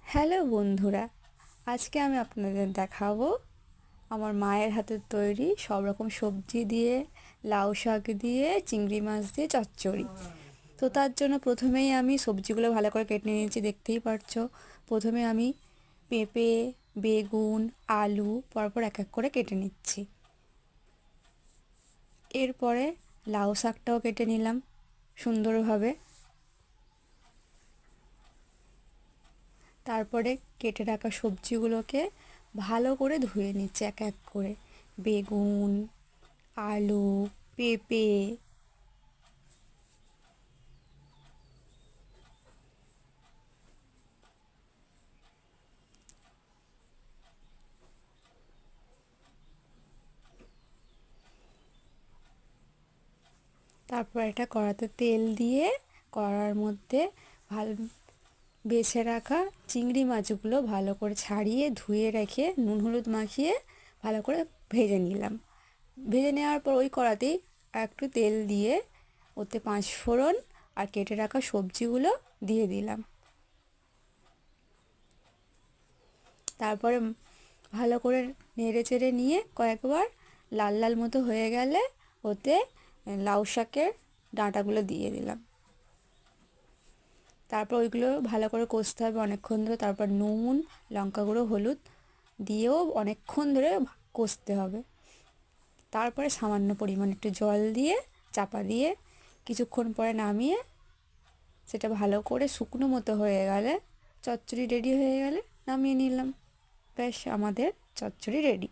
Hello বন্ধুরা, আজকে আমি আপনাদের দেখাবো আমার মায়ের হাতের তৈরি সব রকম সবজি দিয়ে, লাউ শাক দিয়ে, চিংড়ি মাছ দিয়ে চচ্চড়ি। তো তার জন্য প্রথমেই আমি সবজিগুলো ভালো করে কেটে নিয়েছি, দেখতেই পারছো। প্রথমে আমি পেঁপে, বেগুন, আলু পরপর এক এক করে কেটে নিচ্ছি। এরপরে লাউ শাকটাও কেটে নিলাম সুন্দরভাবে। তারপরে কেটে রাখা সবজিগুলোকে ভালো করে ধুয়ে নিচ্ছে এক এক করে। বেগুন, আলু, পেঁপে, তারপর একটা কড়াতে তেল দিয়ে কড়ার মধ্যে ভালো বেছে রাখা চিংড়ি মাছগুলো ভালো করে ছাড়িয়ে ধুয়ে রেখে নুন হলুদ মাখিয়ে ভালো করে ভেজে নিলাম। ভেজে নেওয়ার পর ওই কড়াতেই একটু তেল দিয়ে ওতে 5 ফোড়ন আর কেটে রাখা সবজিগুলো দিয়ে দিলাম। তারপরে ভালো করে নেড়ে চেড়ে নিয়ে কয়েকবার লাল লাল মতো হয়ে গেলে ওতে লাউ শাকের ডাঁটাগুলো দিয়ে দিলাম। তারপর ওইগুলো ভালো করে কষতে হবে অনেকক্ষণ ধরে। তারপর নুন, লঙ্কা গুঁড়ো, হলুদ দিয়েও অনেকক্ষণ ধরে কষতে হবে। তারপরে সামান্য পরিমাণ একটু জল দিয়ে চাপা দিয়ে কিছুক্ষণ পরে নামিয়ে সেটা ভালো করে শুকনো মতো হয়ে গেলে চচ্চড়ি রেডি হয়ে গেলে নামিয়ে নিলাম। ব্যাস, আমাদের চচ্চড়ি রেডি।